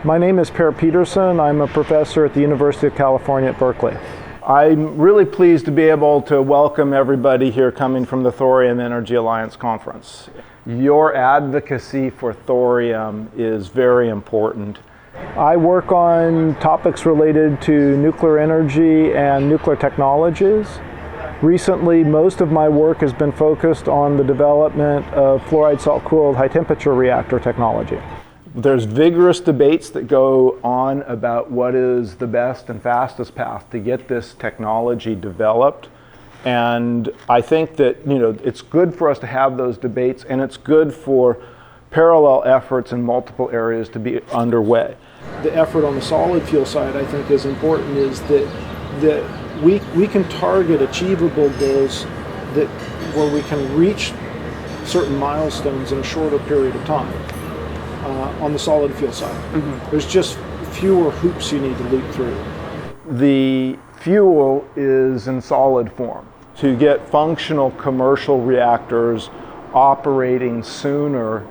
My name is Pear Peterson. I'm a professor at the University of California at Berkeley. I'm really pleased to be able to welcome everybody here coming from the Thorium Energy Alliance conference. Your advocacy for thorium is very important. I work on topics related to nuclear energy and nuclear technologies. Recently, most of my work has been focused on the development of fluoride salt-cooled high-temperature reactor technology. There's vigorous debates that go on about what is the best and fastest path to get this technology developed. And I think that, it's good for us to have those debates, and it's good for parallel efforts in multiple areas to be underway. The effort on the solid fuel side, I think, is important, is that we can target achievable goals where we can reach certain milestones in a shorter period of time. On the solid fuel side. Mm-hmm. There's just fewer hoops you need to leap through. The fuel is in solid form. To get functional commercial reactors operating sooner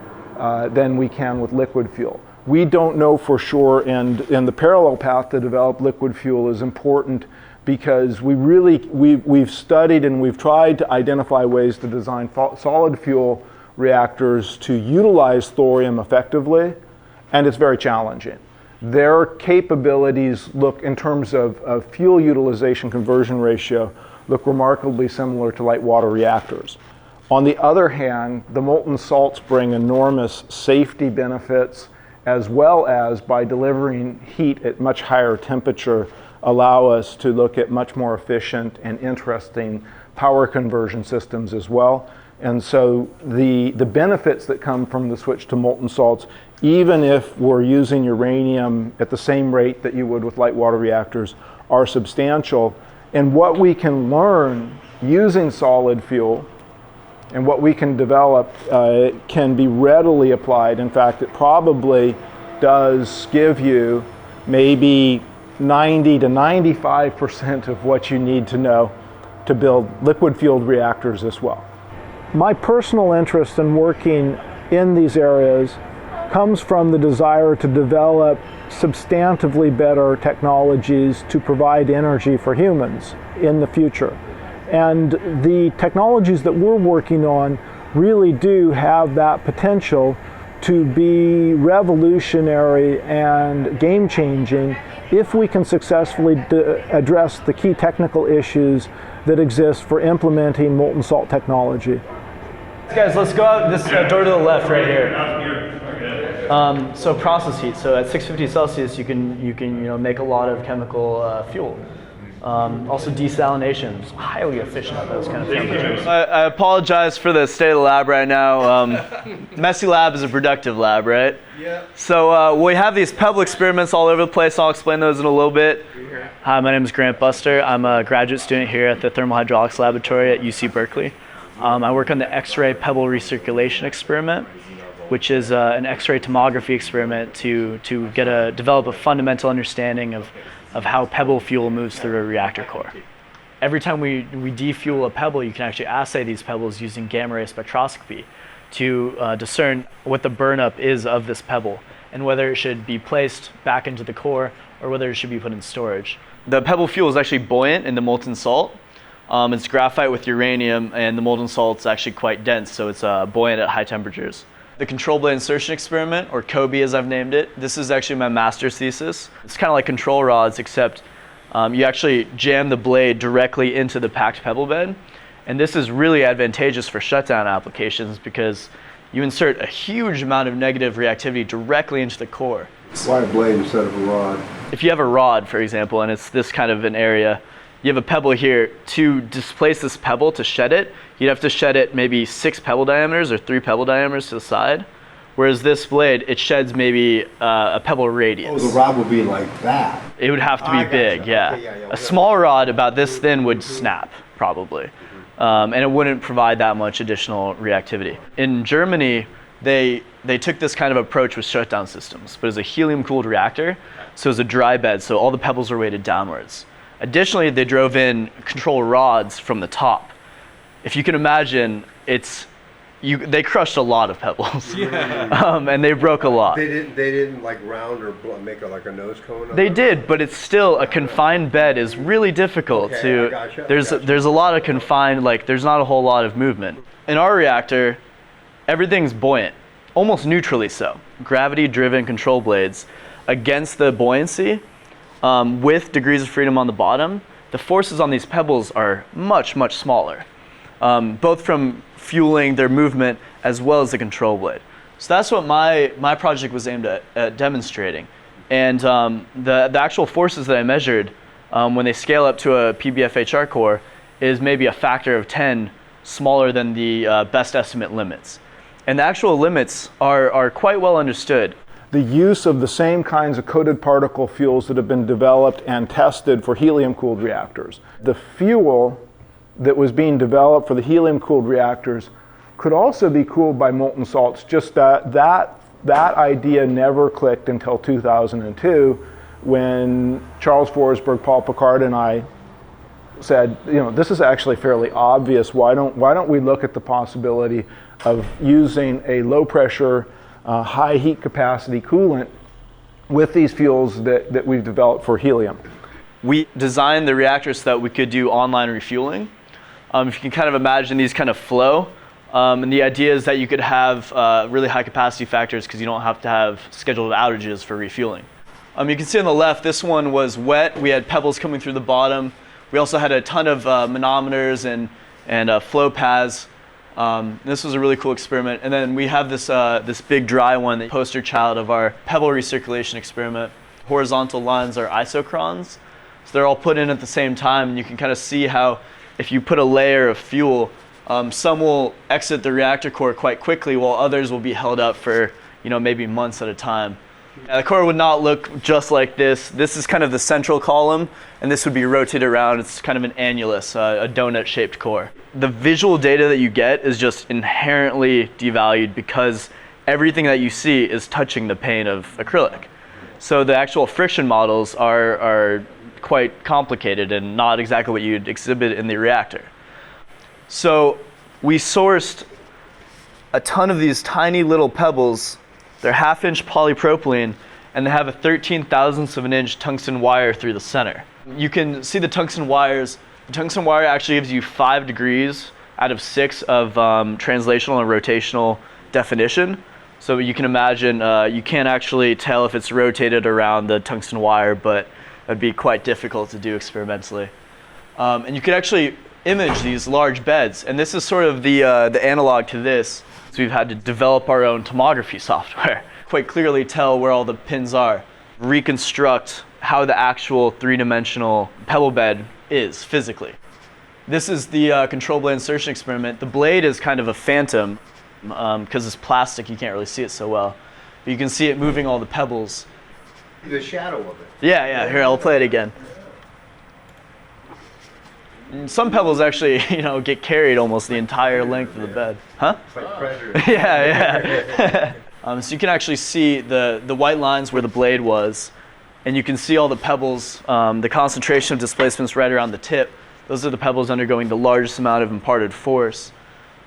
than we can with liquid fuel. We don't know for sure, and the parallel path to develop liquid fuel is important because we've studied and we've tried to identify ways to design solid fuel reactors to utilize thorium effectively, and it's very challenging. Their capabilities look, in terms of fuel utilization conversion ratio, look remarkably similar to light water reactors. On the other hand, the molten salts bring enormous safety benefits, as well as, by delivering heat at much higher temperature, allow us to look at much more efficient and interesting power conversion systems as well. And so the benefits that come from the switch to molten salts, even if we're using uranium at the same rate that you would with light water reactors, are substantial. And what we can learn using solid fuel and what we can develop can be readily applied. In fact, it probably does give you maybe 90 to 95% of what you need to know to build liquid-fueled reactors as well. My personal interest in working in these areas comes from the desire to develop substantively better technologies to provide energy for humans in the future. And the technologies that we're working on really do have that potential to be revolutionary and game-changing if we can successfully address the key technical issues that exist for implementing molten salt technology. Guys, let's go out this door to the left right here. So process heat. So at 650 Celsius, you can make a lot of chemical fuel. Also desalination is highly efficient at those kind of temperatures. I apologize for the state of the lab right now. Messy lab is a productive lab, right? Yeah. So we have these pebble experiments all over the place. I'll explain those in a little bit. Hi, my name is Grant Buster. I'm a graduate student here at the Thermal Hydraulics Laboratory at UC Berkeley. I work on the X-ray pebble recirculation experiment, which is an X-ray tomography experiment to develop a fundamental understanding of how pebble fuel moves through a reactor core. Every time we defuel a pebble, you can actually assay these pebbles using gamma ray spectroscopy to discern what the burnup is of this pebble and whether it should be placed back into the core or whether it should be put in storage. The pebble fuel is actually buoyant in the molten salt. It's graphite with uranium, and the molten salt's actually quite dense, so it's buoyant at high temperatures. The control blade insertion experiment, or COBE as I've named it, this is actually my master's thesis. It's kind of like control rods, except you actually jam the blade directly into the packed pebble bed. And this is really advantageous for shutdown applications because you insert a huge amount of negative reactivity directly into the core. Why a blade instead of a rod? If you have a rod, for example, and it's this kind of an area, you have a pebble here. To displace this pebble, to shed it, you'd have to shed it maybe 6 pebble diameters or 3 pebble diameters to the side. Whereas this blade, it sheds maybe a pebble radius. Oh, the rod would be like that? It would have to be big, yeah. A small rod about this thin would snap, probably. And it wouldn't provide that much additional reactivity. In Germany, they took this kind of approach with shutdown systems, but it was a helium-cooled reactor, so it was a dry bed, so all the pebbles were weighted downwards. Additionally, they drove in control rods from the top. If you can imagine, it's they crushed a lot of pebbles, and they broke a lot. They didn't like round or make like a nose cone? They did, but it's still a confined bed is really difficult to. Gotcha. There's a lot of confined, like there's not a whole lot of movement. In our reactor, everything's buoyant, almost neutrally so. Gravity-driven control blades against the buoyancy, with degrees of freedom on the bottom. The forces on these pebbles are much, much smaller, both from fueling their movement as well as the control blade. So that's what my project was aimed at demonstrating. And the actual forces that I measured when they scale up to a PB-FHR core is maybe a factor of 10 smaller than the best estimate limits. And the actual limits are quite well understood. The use of the same kinds of coated particle fuels that have been developed and tested for helium-cooled reactors. The fuel that was being developed for the helium-cooled reactors could also be cooled by molten salts. Just that idea never clicked until 2002, when Charles Forsberg, Paul Picard, and I said, this is actually fairly obvious. Why don't we look at the possibility of using a low-pressure, high heat capacity coolant with these fuels that we've developed for helium? We designed the reactor so that we could do online refueling. If you can kind of imagine these kind of flow, and the idea is that you could have really high capacity factors because you don't have to have scheduled outages for refueling. You can see on the left, this one was wet. We had pebbles coming through the bottom. We also had a ton of manometers and flow paths. This was a really cool experiment. And then we have this big dry one, the poster child of our pebble recirculation experiment. Horizontal lines are isochrons. So they're all put in at the same time, and you can kind of see how if you put a layer of fuel, some will exit the reactor core quite quickly, while others will be held up for maybe months at a time. The core would not look just like this. This is kind of the central column, and this would be rotated around. It's kind of an annulus, a donut-shaped core. The visual data that you get is just inherently devalued because everything that you see is touching the pane of acrylic. So the actual friction models are quite complicated and not exactly what you'd exhibit in the reactor. So we sourced a ton of these tiny little pebbles. They're 1/2-inch polypropylene, and they have a 13,000th of an inch tungsten wire through the center. You can see the tungsten wires. The tungsten wire actually gives you 5 degrees out of 6 of translational and rotational definition. So you can imagine you can't actually tell if it's rotated around the tungsten wire, but it'd be quite difficult to do experimentally. And you could actually image these large beds, and this is sort of the analog to this. So we've had to develop our own tomography software, quite clearly tell where all the pins are, reconstruct how the actual 3-dimensional pebble bed is physically. This is the control blade insertion experiment. The blade is kind of a phantom because it's plastic, you can't really see it so well. But you can see it moving all the pebbles. The shadow of it. Yeah, here, I'll play it again. Some pebbles actually, get carried almost the entire length of the bed. Huh? It's like pressure. Yeah. So you can actually see the white lines where the blade was, and you can see all the pebbles, the concentration of displacement's right around the tip. Those are the pebbles undergoing the largest amount of imparted force.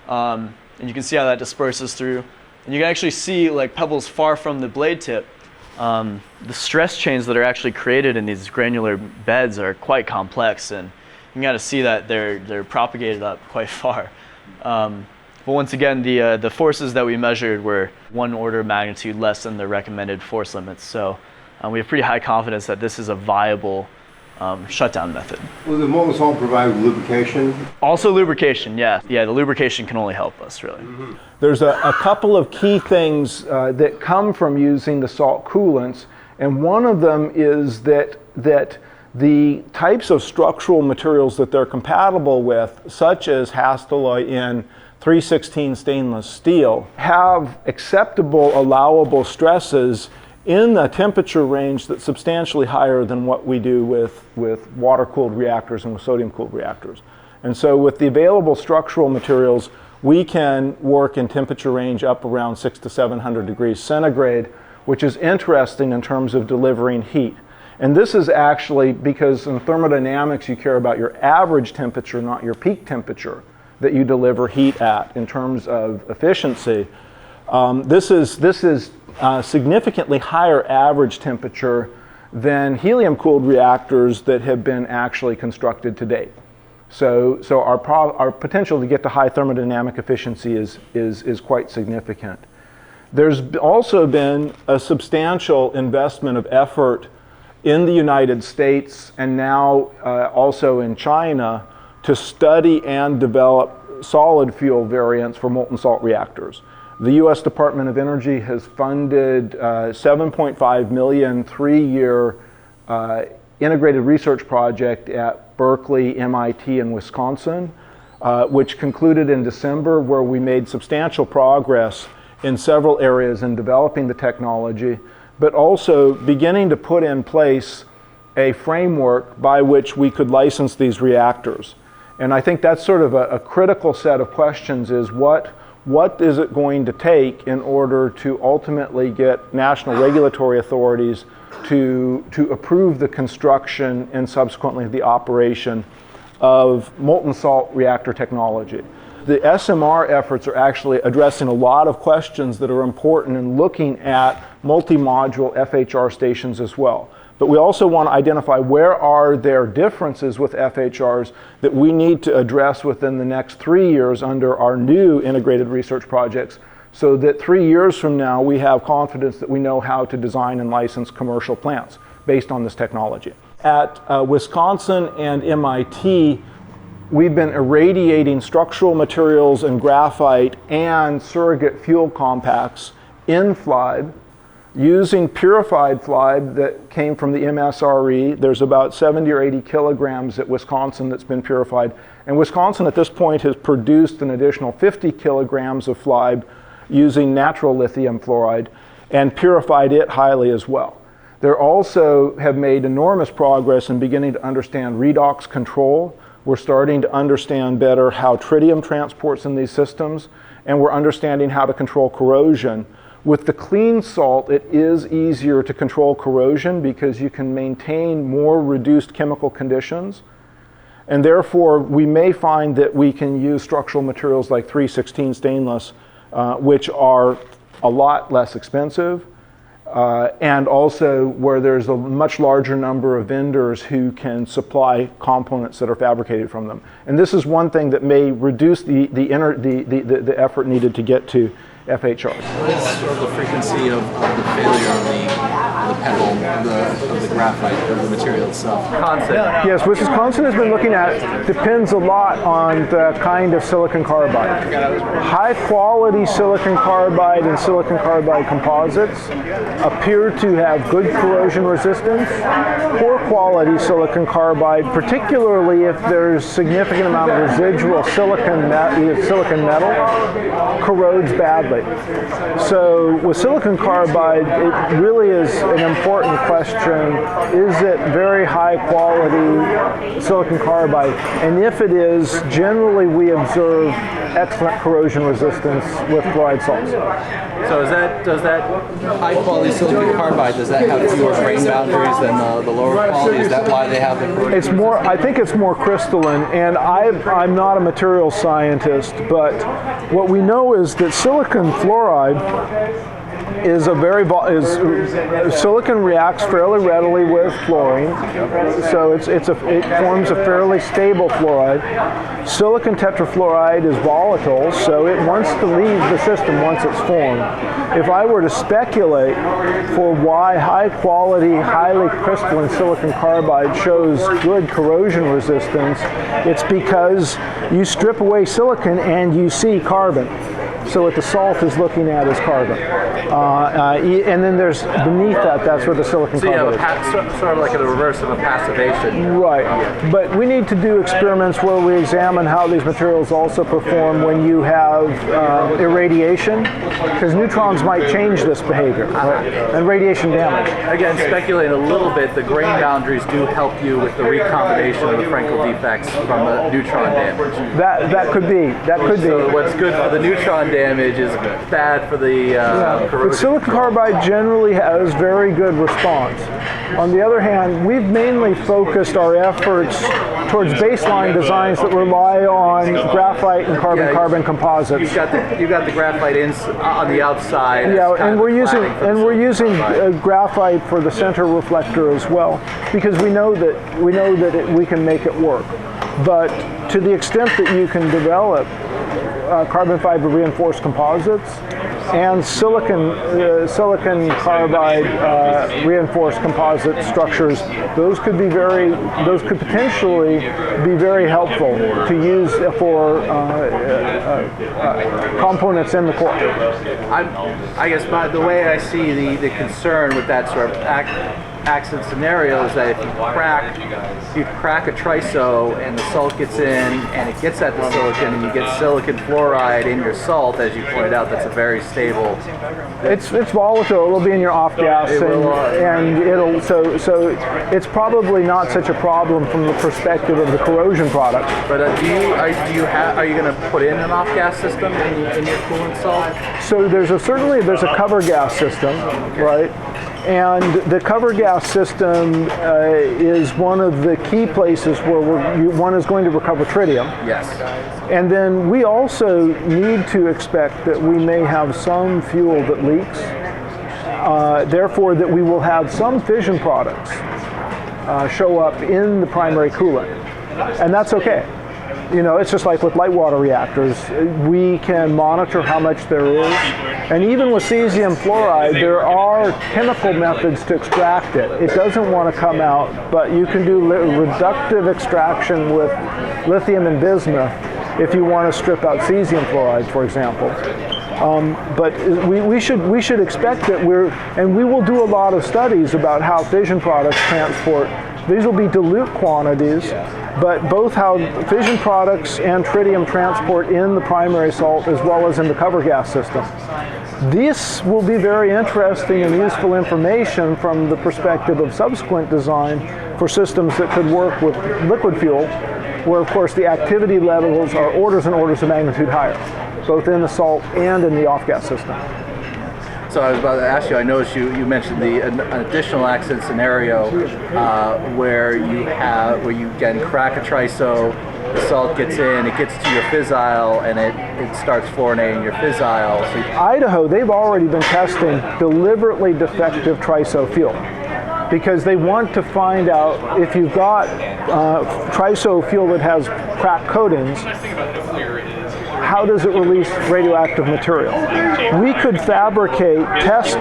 And you can see how that disperses through. And you can actually see like pebbles far from the blade tip. The stress chains that are actually created in these granular beds are quite complex, and you got to see that they're propagated up quite far. But once again, the forces that we measured were 1 order of magnitude less than the recommended force limits. So we have pretty high confidence that this is a viable shutdown method. Will the molten salt provide lubrication? Also lubrication, yeah. Yeah, the lubrication can only help us, really. Mm-hmm. There's a couple of key things that come from using the salt coolants, and one of them is that the types of structural materials that they're compatible with, such as Hastelloy in 316 stainless steel, have acceptable, allowable stresses in a temperature range that's substantially higher than what we do with water-cooled reactors and with sodium-cooled reactors. And so with the available structural materials, we can work in temperature range up around 600 to 700 degrees centigrade, which is interesting in terms of delivering heat. And this is actually because in thermodynamics you care about your average temperature, not your peak temperature. that you deliver heat at in terms of efficiency. This is significantly higher average temperature than helium-cooled reactors that have been actually constructed to date. So our potential to get to high thermodynamic efficiency is quite significant. There's also been a substantial investment of effort in the United States and now also in China to study and develop solid fuel variants for molten salt reactors. The U.S. Department of Energy has funded $7.5 million three-year integrated research project at Berkeley, MIT, and Wisconsin, which concluded in December, where we made substantial progress in several areas in developing the technology, but also beginning to put in place a framework by which we could license these reactors. And I think that's sort of a critical set of questions is what is it going to take in order to ultimately get national regulatory authorities to approve the construction and subsequently the operation of molten salt reactor technology. The SMR efforts are actually addressing a lot of questions that are important in looking at multi-module FHR stations as well. But we also want to identify where are there differences with FHRs that we need to address within the next 3 years under our new integrated research projects, so that 3 years from now we have confidence that we know how to design and license commercial plants based on this technology. At Wisconsin and MIT, we've been irradiating structural materials and graphite and surrogate fuel compacts in FLIBE using purified FLIBE that came from the MSRE. There's about 70 or 80 kilograms at Wisconsin that's been purified. And Wisconsin at this point has produced an additional 50 kilograms of FLIBE using natural lithium fluoride and purified it highly as well. They also have made enormous progress in beginning to understand redox control. We're starting to understand better how tritium transports in these systems, and we're understanding how to control corrosion. With the clean salt, it is easier to control corrosion because you can maintain more reduced chemical conditions. And therefore, we may find that we can use structural materials like 316 stainless, which are a lot less expensive, and also where there's a much larger number of vendors who can supply components that are fabricated from them. And this is one thing that may reduce the effort needed to get to FHRs. What is sort of the frequency of the failure of the pebble, of the graphite, of the material itself? Yes, Wisconsin has been looking at, depends a lot on the kind of silicon carbide. High quality silicon carbide and silicon carbide composites appear to have good corrosion resistance. Poor quality silicon carbide, particularly if there's significant amount of residual silicon metal, corrodes badly. So with silicon carbide, it really is an important question. Is it very high quality silicon carbide? And if it is, generally we observe excellent corrosion resistance with fluoride salts. So does that high quality silicon carbide, does that have fewer grain boundaries than the lower quality? Is that why they have the corrosion? It's more, I think it's more crystalline, and I'm not a materials scientist, but what we know is that silicon fluoride is silicon reacts fairly readily with fluorine, so it forms a fairly stable fluoride. Silicon tetrafluoride is volatile, so it wants to leave the system once it's formed. If I were to speculate for why high quality, highly crystalline silicon carbide shows good corrosion resistance, it's because you strip away silicon and you see carbon. So what the salt is looking at is carbon. And then there's beneath that's where the silicon carbide is. Sort of like a reverse of a passivation. Right. But we need to do experiments where we examine how these materials also perform when you have irradiation, because neutrons might change this behavior, right? And radiation damage. Again, speculating a little bit, the grain boundaries do help you with the recombination of the Frankel defects from the neutron damage. That could be. So what's good for the neutron damage is bad for the corrosion. But silicon carbide generally has very good response. On the other hand, we've mainly focused our efforts towards baseline designs that rely on graphite and carbon-carbon composites. You've got the graphite on the outside. Yeah, and we're using graphite for the center reflector as well, because we know that we can make it work. But to the extent that you can develop carbon fiber reinforced composites and silicon carbide reinforced composite structures, those could potentially be very helpful to use for components in the core. I guess the way I see the concern with that sort of accident scenario is that if you crack a triso and the salt gets in and it gets at the silicon and you get silicon fluoride in your salt, as you pointed out, that's a very stable. It's volatile. It'll be in your off gas, and it'll so it's probably not such a problem from the perspective of the corrosion product. But are you going to put in an off gas system in your coolant salt? So there's a cover gas system, right? And the cover gas system is one of the key places where one is going to recover tritium. Yes. And then we also need to expect that we may have some fuel that leaks, therefore that we will have some fission products show up in the primary coolant. And that's okay. You know, it's just like with light water reactors. We can monitor how much there is. And even with cesium fluoride, there are chemical methods to extract it. It doesn't want to come out, but you can do reductive extraction with lithium and bismuth if you want to strip out cesium fluoride, for example. But we should expect that we will do a lot of studies about how fission products transport. These will be dilute quantities, but both how fission products and tritium transport in the primary salt as well as in the cover gas system. This will be very interesting and useful information from the perspective of subsequent design for systems that could work with liquid fuel, where of course the activity levels are orders and orders of magnitude higher, both in the salt and in the off-gas system. So I was about to ask you, I noticed you mentioned an additional accident scenario where you can crack a triso, the salt gets in, it gets to your fissile, and it starts fluorinating your fissile. So Idaho, they've already been testing deliberately defective triso fuel, because they want to find out if you've got triso fuel that has cracked coatings, how does it release radioactive material? We could fabricate test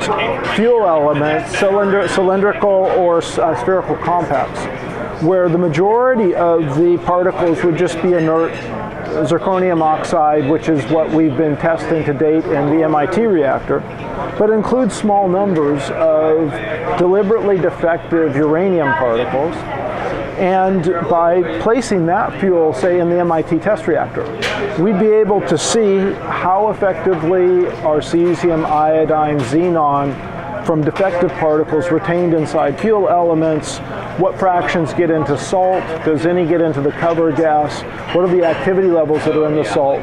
fuel elements, cylindrical or spherical compacts, where the majority of the particles would just be inert zirconium oxide, which is what we've been testing to date in the MIT reactor, but includes small numbers of deliberately defective uranium particles. And by placing that fuel, say, in the MIT test reactor, we'd be able to see how effectively are cesium, iodine, xenon from defective particles retained inside fuel elements, what fractions get into salt, does any get into the cover gas, what are the activity levels that are in the salt.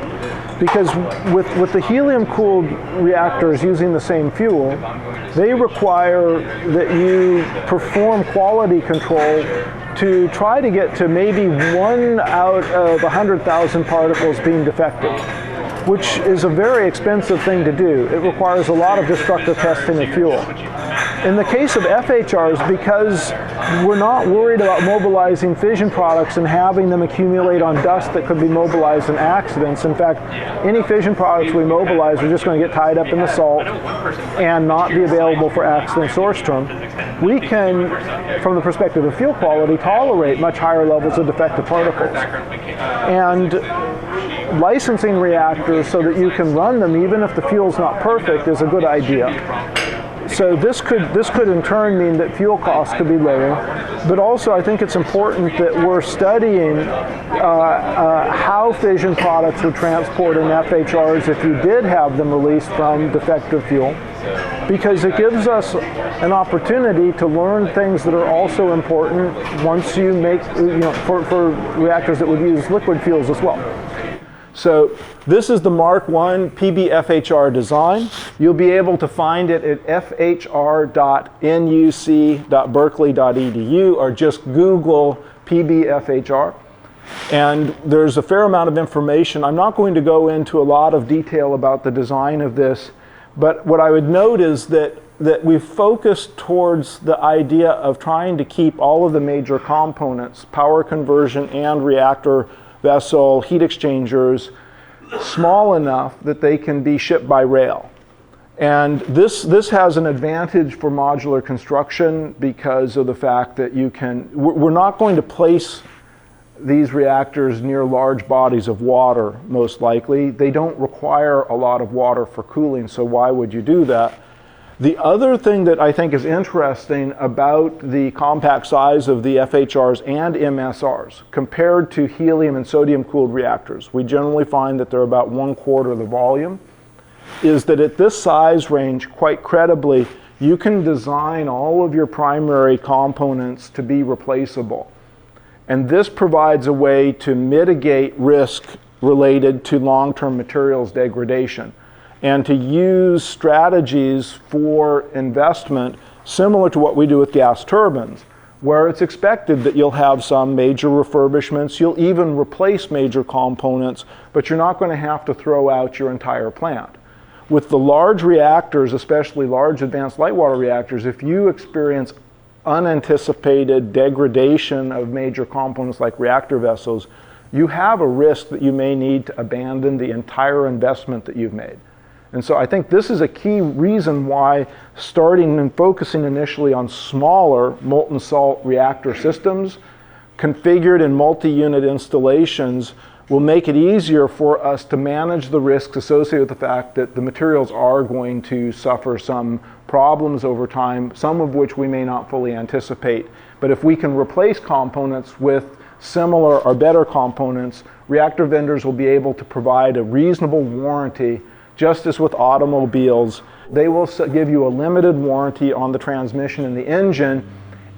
Because with the helium-cooled reactors using the same fuel, they require that you perform quality control to try to get to maybe 1 out of 100,000 particles being defective, which is a very expensive thing to do. It requires a lot of destructive testing of fuel. In the case of FHRs, because we're not worried about mobilizing fission products and having them accumulate on dust that could be mobilized in accidents. In fact, any fission products we mobilize are just going to get tied up in the salt and not be available for accident source term. We can, from the perspective of fuel quality, tolerate much higher levels of defective particles. And licensing reactors so that you can run them even if the fuel's not perfect is a good idea. So this could in turn mean that fuel costs could be lower, but also I think it's important that we're studying how fission products would transport in FHRs if you did have them released from defective fuel, because it gives us an opportunity to learn things that are also important once you make, for reactors that would use liquid fuels as well. So this is the Mark I PB-FHR design. You'll be able to find it at fhr.nuc.berkeley.edu or just Google PB-FHR. And there's a fair amount of information. I'm not going to go into a lot of detail about the design of this, but what I would note is that we've focused towards the idea of trying to keep all of the major components, power conversion and reactor vessel, heat exchangers, small enough that they can be shipped by rail. And this has an advantage for modular construction because of the fact that we're not going to place these reactors near large bodies of water, most likely. They don't require a lot of water for cooling, so why would you do that? The other thing that I think is interesting about the compact size of the FHRs and MSRs compared to helium and sodium cooled reactors, we generally find that they're about 1/4 the volume, is that at this size range, quite credibly, you can design all of your primary components to be replaceable. And this provides a way to mitigate risk related to long-term materials degradation and to use strategies for investment similar to what we do with gas turbines, where it's expected that you'll have some major refurbishments, you'll even replace major components, but you're not going to have to throw out your entire plant. With the large reactors, especially large advanced light water reactors, if you experience unanticipated degradation of major components like reactor vessels, you have a risk that you may need to abandon the entire investment that you've made. And so I think this is a key reason why starting and focusing initially on smaller molten salt reactor systems configured in multi-unit installations will make it easier for us to manage the risks associated with the fact that the materials are going to suffer some problems over time, some of which we may not fully anticipate. But if we can replace components with similar or better components, reactor vendors will be able to provide a reasonable warranty. Just as with automobiles, they will give you a limited warranty on the transmission and the engine.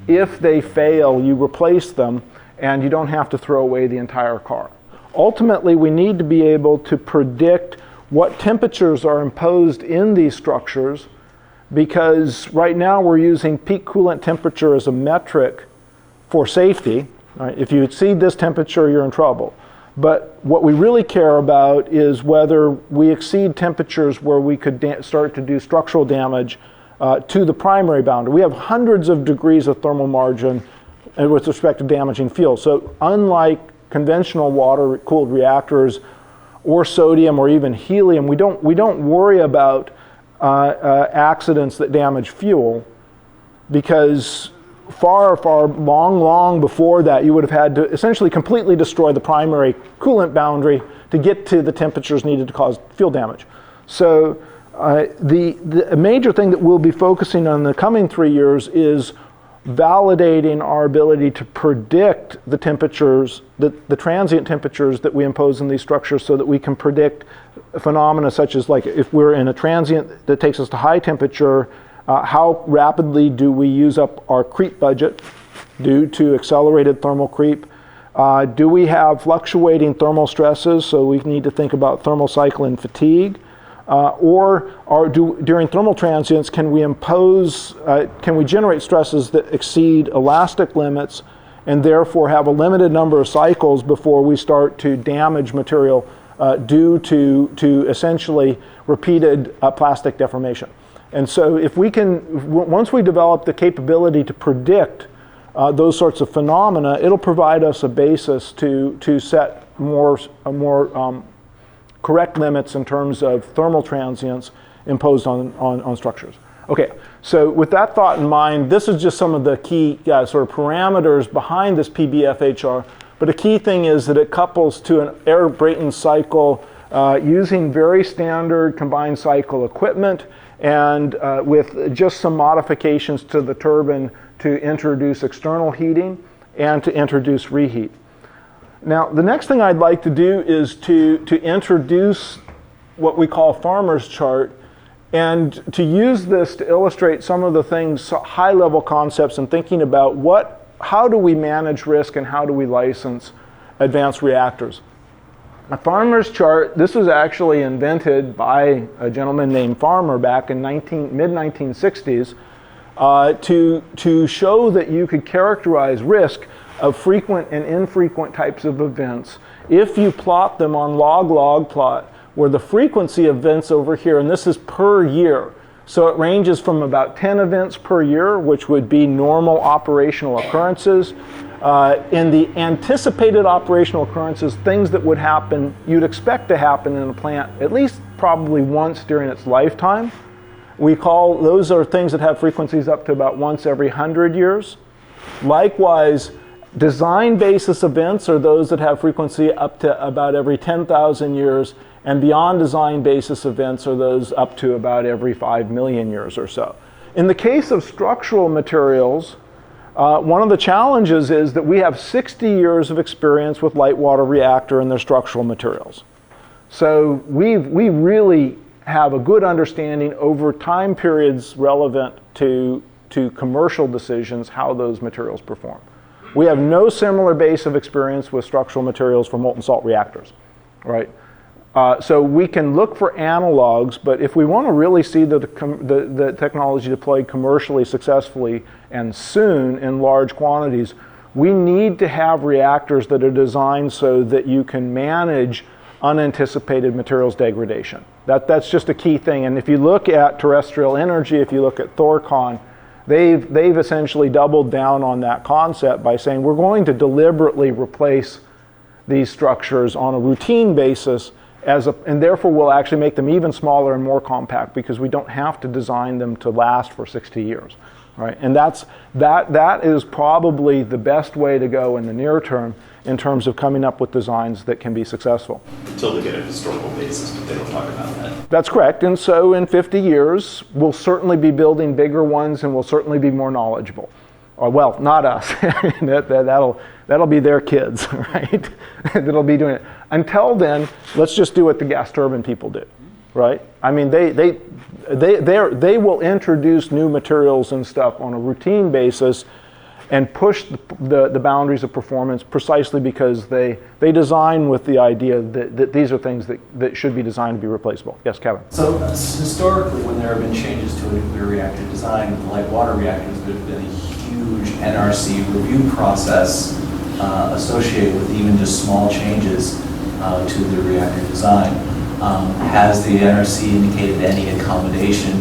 If they fail, you replace them and you don't have to throw away the entire car. Ultimately, we need to be able to predict what temperatures are imposed in these structures, because right now we're using peak coolant temperature as a metric for safety. Right? If you exceed this temperature, you're in trouble. But what we really care about is whether we exceed temperatures where we could start to do structural damage to the primary boundary. We have hundreds of degrees of thermal margin with respect to damaging fuel. So unlike conventional water-cooled reactors or sodium or even helium, we don't worry about accidents that damage fuel, because far long before that you would have had to essentially completely destroy the primary coolant boundary to get to the temperatures needed to cause fuel damage. So the major thing that we'll be focusing on in the coming 3 years is validating our ability to predict the temperatures, the transient temperatures that we impose in these structures, so that we can predict phenomena such as, like, if we're in a transient that takes us to high temperature, how rapidly do we use up our creep budget due to accelerated thermal creep? Do we have fluctuating thermal stresses, so we need to think about thermal cycle and fatigue? During thermal transients, can we generate stresses that exceed elastic limits and therefore have a limited number of cycles before we start to damage material due to essentially repeated plastic deformation? And so if we can, once we develop the capability to predict those sorts of phenomena, it'll provide us a basis to set more correct limits in terms of thermal transients imposed on structures. Okay, so with that thought in mind, this is just some of the key sort of parameters behind this PB-FHR, but a key thing is that it couples to an air-Brayton cycle using very standard combined cycle equipment, and with just some modifications to the turbine to introduce external heating and to introduce reheat. Now, the next thing I'd like to do is to introduce what we call farmer's chart, and to use this to illustrate some of the things, high-level concepts, and thinking about how do we manage risk and how do we license advanced reactors. A farmer's chart, this was actually invented by a gentleman named Farmer back in mid-1960s to show that you could characterize risk of frequent and infrequent types of events if you plot them on log-log plot, where the frequency of events over here, and this is per year, so it ranges from about 10 events per year, which would be normal operational occurrences. In the anticipated operational occurrences, things that would happen, you'd expect to happen in a plant at least probably once during its lifetime. Those are things that have frequencies up to about once every 100 years. Likewise, design basis events are those that have frequency up to about every 10,000 years, and beyond design basis events are those up to about every 5 million years or so. In the case of structural materials, one of the challenges is that we have 60 years of experience with light water reactor and their structural materials. So we really have a good understanding over time periods relevant to commercial decisions how those materials perform. We have no similar base of experience with structural materials for molten salt reactors, right? So we can look for analogs, but if we want to really see the technology deployed commercially successfully and soon in large quantities, we need to have reactors that are designed so that you can manage unanticipated materials degradation. That's just a key thing. And if you look at terrestrial energy, if you look at Thorcon, they've essentially doubled down on that concept by saying we're going to deliberately replace these structures on a routine basis, and therefore we'll actually make them even smaller and more compact because we don't have to design them to last for 60 years, right? And that is probably the best way to go in the near term in terms of coming up with designs that can be successful. Until they get a historical basis, but they don't talk about that. That's correct, and so in 50 years, we'll certainly be building bigger ones and we'll certainly be more knowledgeable. Or, well, not us, that'll be their kids, right? That'll be doing it. Until then, let's just do what the gas turbine people do, right? I mean, they will introduce new materials and stuff on a routine basis and push the boundaries of performance precisely because they design with the idea that these are things that should be designed to be replaceable. Yes, Kevin? So historically, when there have been changes to a nuclear reactor design, like water reactors, there's been a huge NRC review process associated with even just small changes to the reactor design. Has the NRC indicated any accommodation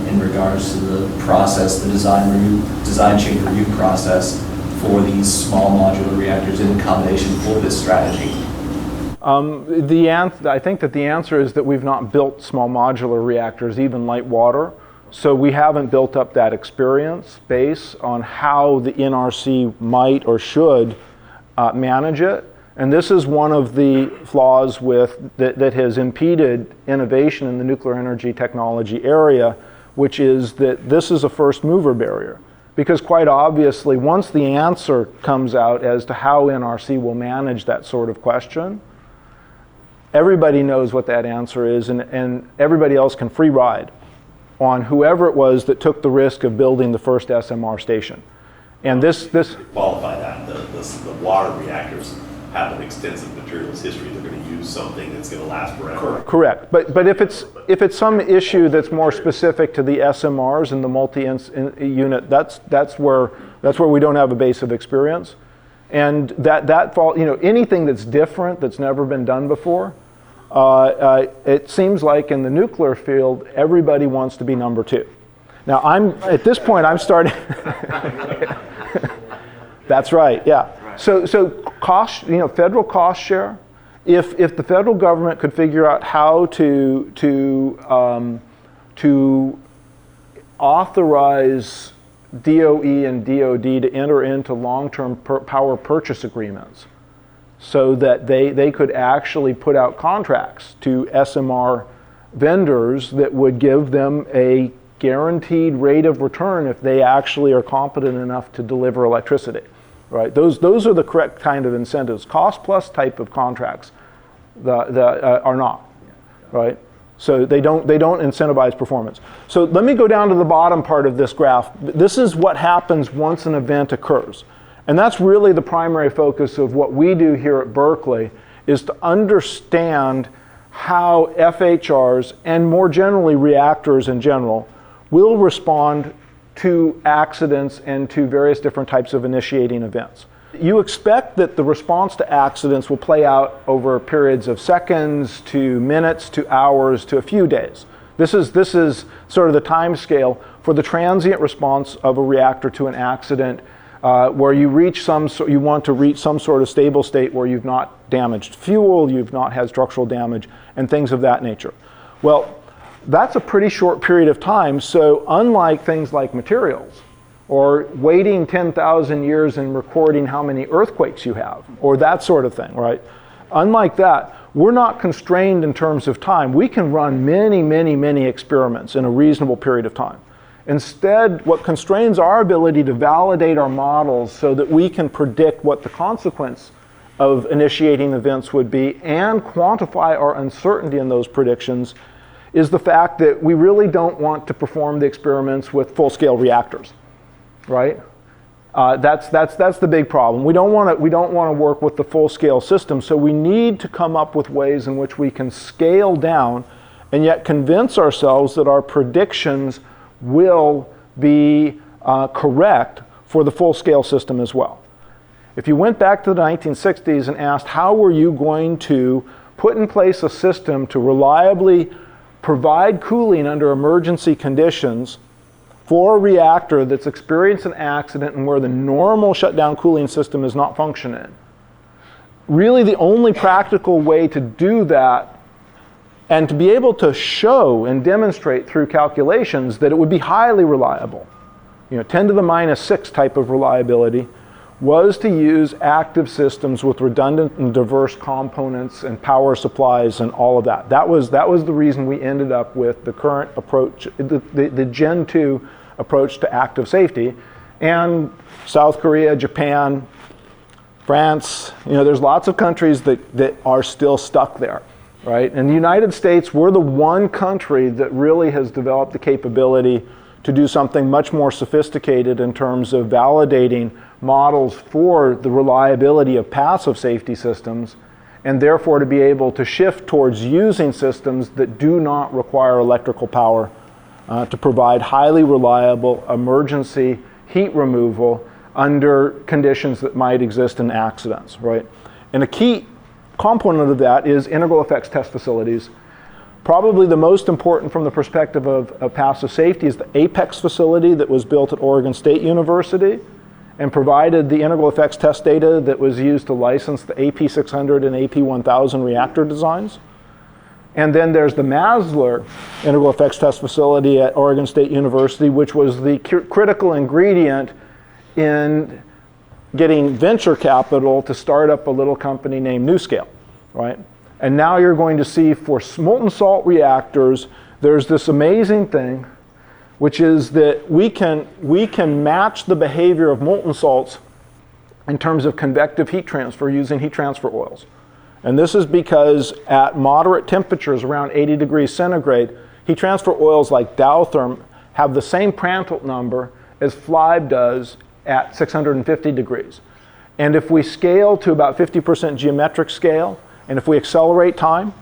in regards to the process, the design change review process for these small modular reactors in accommodation for this strategy? I think that the answer is that we've not built small modular reactors, even light water. So we haven't built up that experience base on how the NRC might or should manage it. And this is one of the flaws that has impeded innovation in the nuclear energy technology area, which is that this is a first mover barrier. Because quite obviously, once the answer comes out as to how NRC will manage that sort of question, everybody knows what that answer is, and everybody else can free ride on whoever it was that took the risk of building the first SMR station. And this Qualify that, the water reactors have an extensive materials history. They're going to use something that's going to last forever. Correct. But if it's some issue that's more specific to the SMRs and the multi-unit, that's where we don't have a base of experience. And that fall, anything that's different, that's never been done before, it seems like in the nuclear field, everybody wants to be number two. Now at this point I'm starting. That's right. Yeah. So cost, federal cost share. If the federal government could figure out how to authorize DOE and DOD to enter into long-term power purchase agreements, so that they could actually put out contracts to SMR vendors that would give them a guaranteed rate of return if they actually are competent enough to deliver electricity. Right, those are the correct kind of incentives. Cost plus type of contracts are not, right? So they don't incentivize performance. So let me go down to the bottom part of this graph. This is what happens once an event occurs, and that's really the primary focus of what we do here at Berkeley. is to understand how FHRs, and more generally reactors in general, will respond to accidents and to various different types of initiating events. You expect that the response to accidents will play out over periods of seconds to minutes to hours to a few days. This is sort of the time scale for the transient response of a reactor to an accident, where you want to reach some sort of stable state where you've not damaged fuel, you've not had structural damage, and things of that nature. Well, that's a pretty short period of time, so unlike things like materials, or waiting 10,000 years and recording how many earthquakes you have, or that sort of thing, right? Unlike that, we're not constrained in terms of time. We can run many experiments in a reasonable period of time. Instead, what constrains our ability to validate our models so that we can predict what the consequence of initiating events would be and quantify our uncertainty in those predictions is the fact that we really don't want to perform the experiments with full-scale reactors, right? That's the big problem. We don't want to work with the full-scale system, so we need to come up with ways in which we can scale down and yet convince ourselves that our predictions will be correct for the full-scale system as well. If you went back to the 1960s and asked how were you going to put in place a system to reliably provide cooling under emergency conditions for a reactor that's experienced an accident and where the normal shutdown cooling system is not functioning, really the only practical way to do that and to be able to show and demonstrate through calculations that it would be highly reliable, 10 to the minus 6 type of reliability, was to use active systems with redundant and diverse components and power supplies and all of that. That was the reason we ended up with the current approach, the Gen 2 approach to active safety. And South Korea, Japan, France, there's lots of countries that are still stuck there, right? In the United States, we're the one country that really has developed the capability to do something much more sophisticated in terms of validating models for the reliability of passive safety systems, and therefore to be able to shift towards using systems that do not require electrical power to provide highly reliable emergency heat removal under conditions that might exist in accidents, right? And a key component of that is integral effects test facilities. Probably the most important from the perspective of passive safety is the APEX facility that was built at Oregon State University and provided the integral effects test data that was used to license the AP600 and AP1000 reactor designs. And then there's the Masler integral effects test facility at Oregon State University, which was the critical ingredient in getting venture capital to start up a little company named NuScale, right? And now you're going to see for molten salt reactors, there's this amazing thing, which is that we can match the behavior of molten salts in terms of convective heat transfer using heat transfer oils. And this is because at moderate temperatures, around 80 degrees centigrade, heat transfer oils like Dowtherm have the same Prandtl number as FLiBe does at 650 degrees. And if we scale to about 50% geometric scale, and if we accelerate time,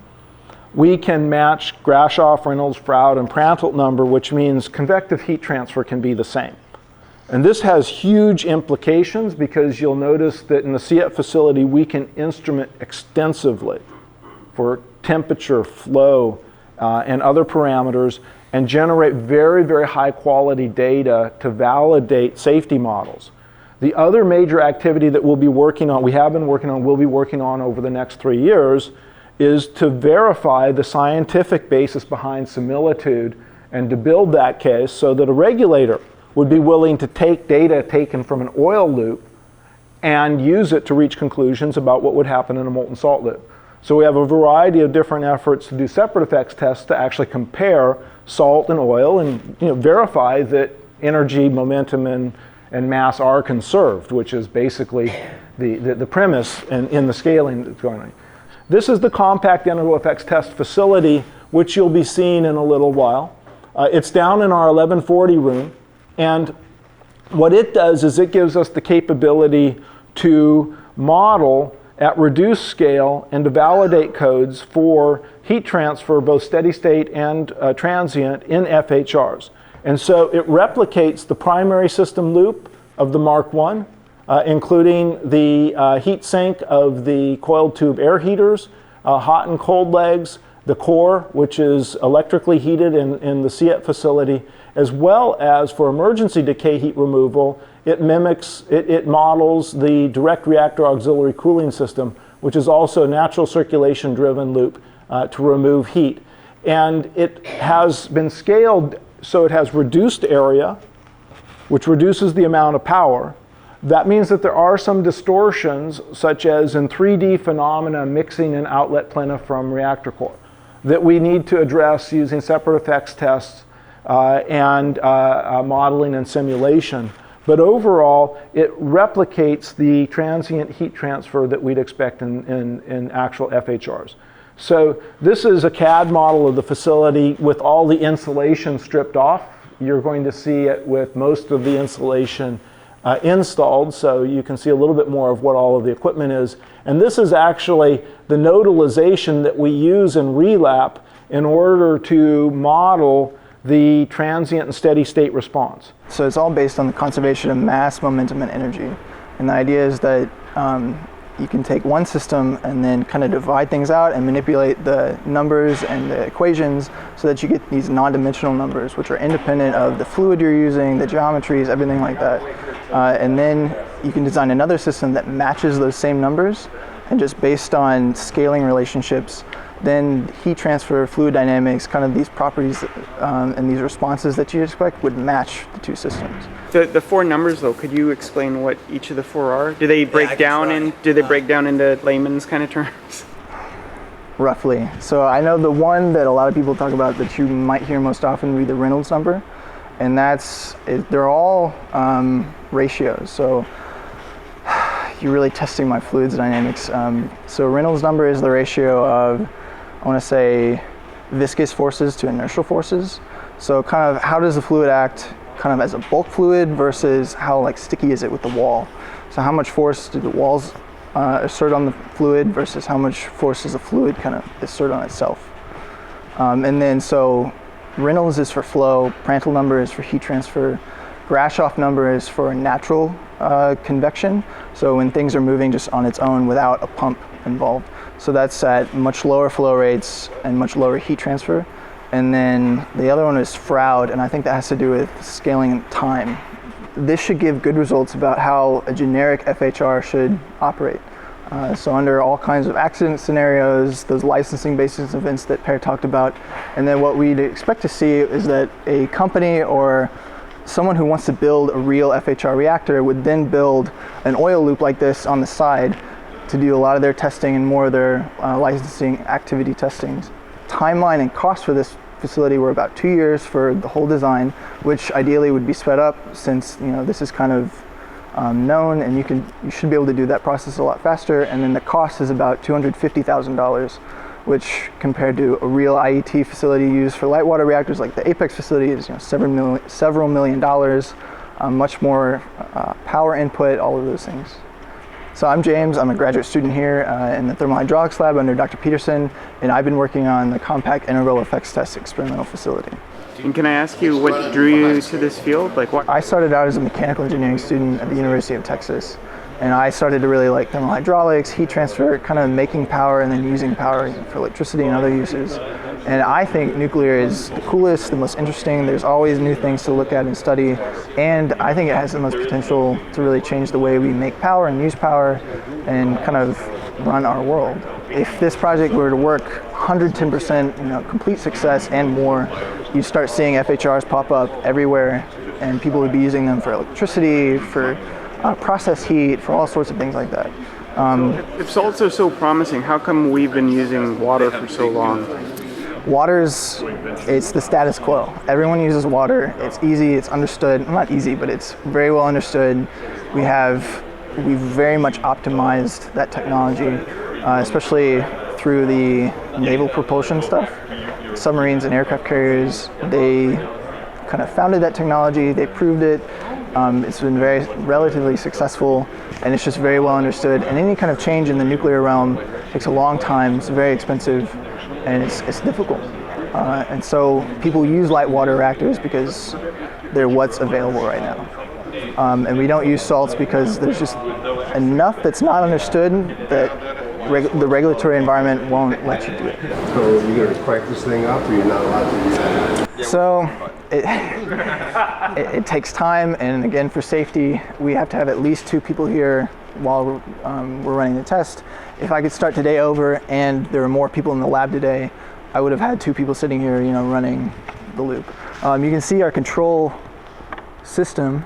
we can match Grashof, Reynolds, Froude, and Prandtl number, which means convective heat transfer can be the same. And this has huge implications because you'll notice that in the CIET facility, we can instrument extensively for temperature, flow, and other parameters, and generate very high quality data to validate safety models. The other major activity that we'll be working on, we'll be working on over the next 3 years, is to verify the scientific basis behind similitude and to build that case so that a regulator would be willing to take data taken from an oil loop and use it to reach conclusions about what would happen in a molten salt loop. So we have a variety of different efforts to do separate effects tests to actually compare salt and oil and verify that energy, momentum, and mass are conserved, which is basically the premise in the scaling that's going on. This is the compact integral effects test facility, which you'll be seeing in a little while. It's down in our 1140 room, and what it does is it gives us the capability to model at reduced scale and to validate codes for heat transfer, both steady state and transient, in FHRs. And so it replicates the primary system loop of the Mark I, including the heat sink of the coiled tube air heaters, hot and cold legs, the core, which is electrically heated in the CIET facility, as well as for emergency decay heat removal, it models the direct reactor auxiliary cooling system, which is also a natural circulation driven loop to remove heat. And it has been scaled so it has reduced area, which reduces the amount of power. That means that there are some distortions, such as in 3D phenomena mixing in outlet plena from reactor core, that we need to address using separate effects tests and modeling and simulation. But overall, it replicates the transient heat transfer that we'd expect in actual FHRs. So this is a CAD model of the facility with all the insulation stripped off. You're going to see it with most of the insulation installed, so you can see a little bit more of what all of the equipment is. And this is actually the nodalization that we use in RELAP in order to model the transient and steady state response. So it's all based on the conservation of mass, momentum, and energy. And the idea is that you can take one system and then kind of divide things out and manipulate the numbers and the equations so that you get these non-dimensional numbers, which are independent of the fluid you're using, the geometries, everything like that. And then you can design another system that matches those same numbers, and just based on scaling relationships, then heat transfer, fluid dynamics, kind of these properties and these responses that you expect would match the two systems. The four numbers, though, could you explain what each of the four are? Do they break down into layman's kind of terms? Roughly. So I know the one that a lot of people talk about that you might hear most often would be the Reynolds number, and they're all ratios. So you're really testing my fluids dynamics. So Reynolds number is the ratio of, I want to say, viscous forces to inertial forces. So kind of how does the fluid act kind of as a bulk fluid versus how like sticky is it with the wall? So how much force do the walls assert on the fluid versus how much force does the fluid kind of assert on itself? And then so Reynolds is for flow, Prandtl number is for heat transfer, Grashof number is for natural convection, so when things are moving just on its own without a pump involved. So that's at much lower flow rates and much lower heat transfer. And then the other one is Froude, and I think that has to do with scaling in time. This should give good results about how a generic FHR should operate. So under all kinds of accident scenarios, those licensing basis events that Pear talked about, and then what we'd expect to see is that a company or someone who wants to build a real FHR reactor would then build an oil loop like this on the side to do a lot of their testing and more of their licensing activity testings. Timeline and cost for this facility were about 2 years for the whole design, which ideally would be sped up since this is kind of known, and you should be able to do that process a lot faster. And then the cost is about $250,000, which compared to a real IET facility used for light water reactors like the Apex facility is several million dollars, much more power input, all of those things. So I'm James, I'm a graduate student here in the thermal hydraulics lab under Dr. Peterson, and I've been working on the compact integral effects test experimental facility. And can I ask you what drew you to this field? Like what? I started out as a mechanical engineering student at the University of Texas, and I started to really like thermal hydraulics, heat transfer, kind of making power and then using power for electricity and other uses. And I think nuclear is the coolest, the most interesting. There's always new things to look at and study, and I think it has the most potential to really change the way we make power and use power and kind of run our world. If this project were to work 110%, complete success and more, you'd start seeing FHRs pop up everywhere, and people would be using them for electricity, for process heat, for all sorts of things like that. If salts are so promising, how come we've been using water for so long? It's the status quo. Everyone uses water. It's easy, it's understood. Not easy, but it's very well understood. We've very much optimized that technology, especially through the naval propulsion stuff. Submarines and aircraft carriers, they kind of founded that technology, they proved it. It's been relatively successful, and it's just very well understood. And any kind of change in the nuclear realm takes a long time. It's very expensive, and it's difficult. And so people use light water reactors because they're what's available right now. And we don't use salts because there's just enough that's not understood that the regulatory environment won't let you do it. So you're going to crank this thing up, or you're not allowed to do that? So it takes time, and again, for safety, we have to have at least 2 people here while we're running the test. If I could start today over and there were more people in the lab today, I would have had 2 people sitting here, running the loop. You can see our control system.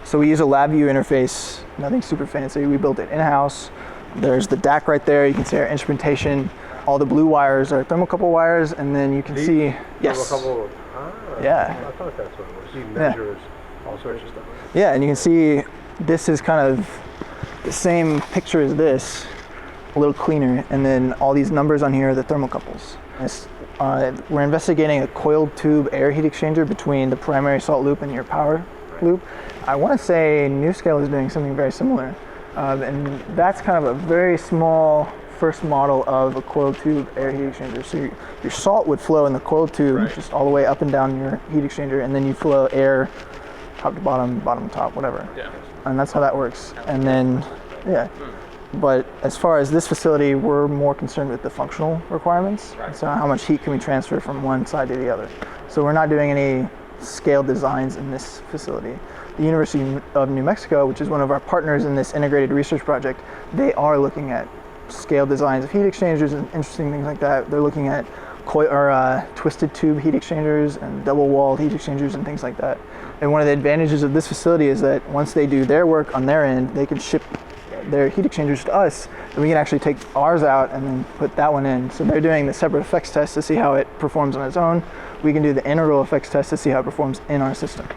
So we use a LabVIEW interface, nothing super fancy. We built it in-house. There's the DAC right there. You can see our instrumentation. All the blue wires are thermocouple wires, and then you can see, yes. Yeah. I thought that's what it was. You measure all sorts of stuff. Yeah, and you can see this is kind of the same picture as this, a little cleaner, and then all these numbers on here are the thermocouples. We're investigating a coiled tube air heat exchanger between the primary salt loop and your power loop. I want to say NuScale is doing something very similar, and that's kind of a very small first model of a coiled tube air heat exchanger. So your salt would flow in the coiled tube just all the way up and down your heat exchanger, and then you flow air top to bottom, bottom to top, whatever. Yeah. And that's how that works. And then, yeah. But as far as this facility, we're more concerned with the functional requirements. Right. So how much heat can we transfer from one side to the other? So we're not doing any scale designs in this facility. The University of New Mexico, which is one of our partners in this integrated research project, they are looking at scale designs of heat exchangers and interesting things like that. They're looking at twisted tube heat exchangers and double walled heat exchangers and things like that. And one of the advantages of this facility is that once they do their work on their end, they can ship their heat exchangers to us, and we can actually take ours out and then put that one in. So they're doing the separate effects test to see how it performs on its own. We can do the integral effects test to see how it performs in our system.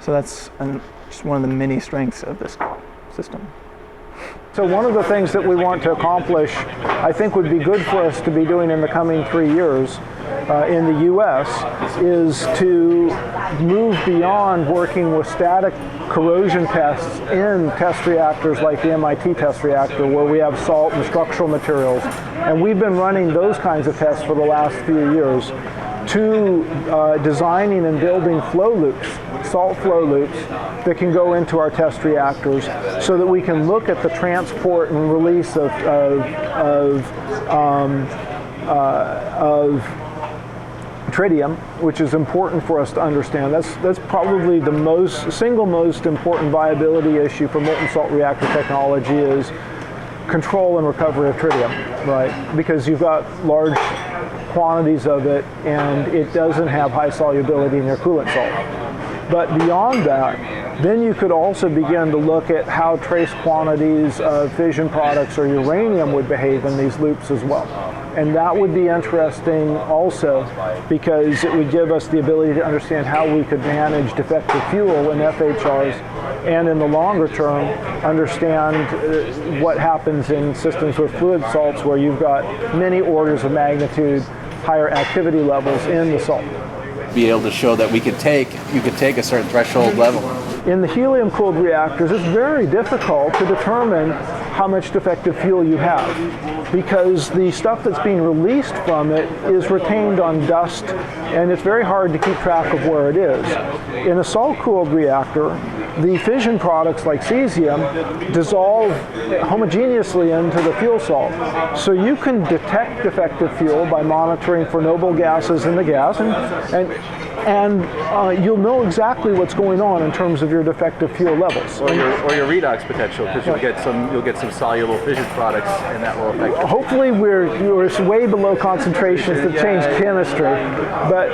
So that's just one of the many strengths of this system. So one of the things that we want to accomplish, I think would be good for us to be doing in the coming 3 years in the US, is to move beyond working with static corrosion tests in test reactors like the MIT test reactor, where we have salt and structural materials. And we've been running those kinds of tests for the last few years, to designing and building flow loops, salt flow loops, that can go into our test reactors so that we can look at the transport and release of tritium, which is important for us to understand. That's probably the single most important viability issue for molten salt reactor technology, is control and recovery of tritium, right? Because you've got large quantities of it, and it doesn't have high solubility in your coolant salt. But beyond that, then you could also begin to look at how trace quantities of fission products or uranium would behave in these loops as well. And that would be interesting also, because it would give us the ability to understand how we could manage defective fuel in FHRs, and in the longer term, understand what happens in systems with fluid salts, where you've got many orders of magnitude higher activity levels in the salt. Be able to show that you could take a certain threshold level. In the helium-cooled reactors, it's very difficult to determine how much defective fuel you have, because the stuff that's being released from it is retained on dust, and it's very hard to keep track of where it is. In a salt-cooled reactor, the fission products like cesium dissolve homogeneously into the fuel salt. So you can detect defective fuel by monitoring for noble gases in the gas, and you'll know exactly what's going on in terms of your defective fuel levels. Or your redox potential, because you'll get some soluble fission products, and that will affect you. Hopefully we're way below concentrations that change chemistry, but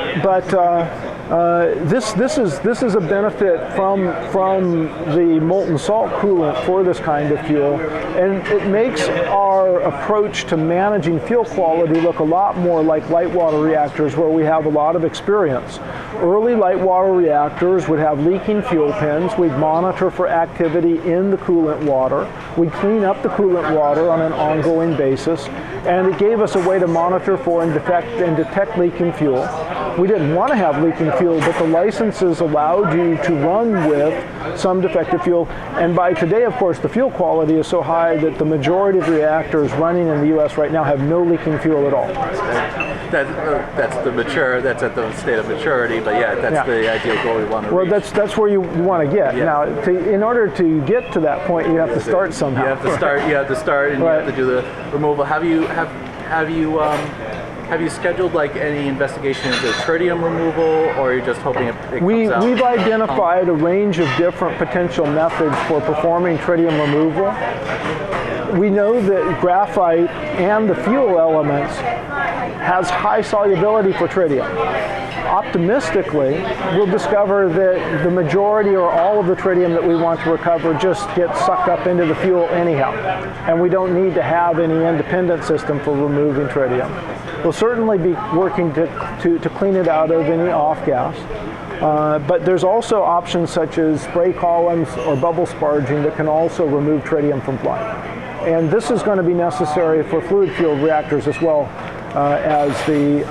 this is a benefit from the molten salt coolant for this kind of fuel, and it makes our approach to managing fuel quality look a lot more like light water reactors, where we have a lot of experience. Early light water reactors would have leaking fuel pins. We'd monitor for activity in the coolant water. We'd clean up the coolant water on an ongoing basis, and it gave us a way to monitor for and detect leaking fuel. We didn't want to have leaking fuel, but the licenses allowed you to run with some defective fuel. And by today, of course, the fuel quality is so high that the majority of reactors running in the U.S. right now have no leaking fuel at all. That's at the state of maturity, but yeah, that's the ideal goal we want to reach. Well, that's where you want to get. Yeah. Now, in order to get to that point, you have to start somehow. You have to start, and Right. you have to do the removal. Have you scheduled like any investigation into tritium removal, or are you just hoping it comes out? We've identified a range of different potential methods for performing tritium removal. We know that graphite and the fuel elements has high solubility for tritium. Optimistically, we'll discover that the majority or all of the tritium that we want to recover just gets sucked up into the fuel anyhow, and we don't need to have any independent system for removing tritium. We'll certainly be working to clean it out of any off gas, but there's also options such as spray columns or bubble sparging that can also remove tritium from flight. And this is going to be necessary for fluid-fueled reactors as well as the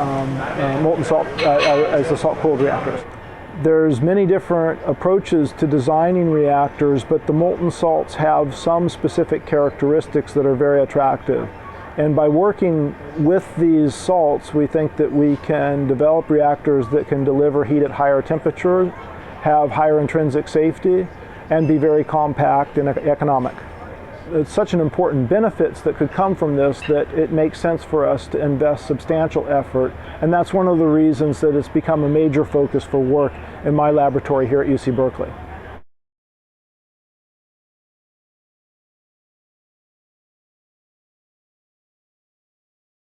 molten salt, as the salt-cooled reactors. There's many different approaches to designing reactors, but the molten salts have some specific characteristics that are very attractive. And by working with these salts, we think that we can develop reactors that can deliver heat at higher temperatures, have higher intrinsic safety, and be very compact and economic. It's such an important benefits that could come from this that it makes sense for us to invest substantial effort, and that's one of the reasons that it's become a major focus for work in my laboratory here at UC Berkeley.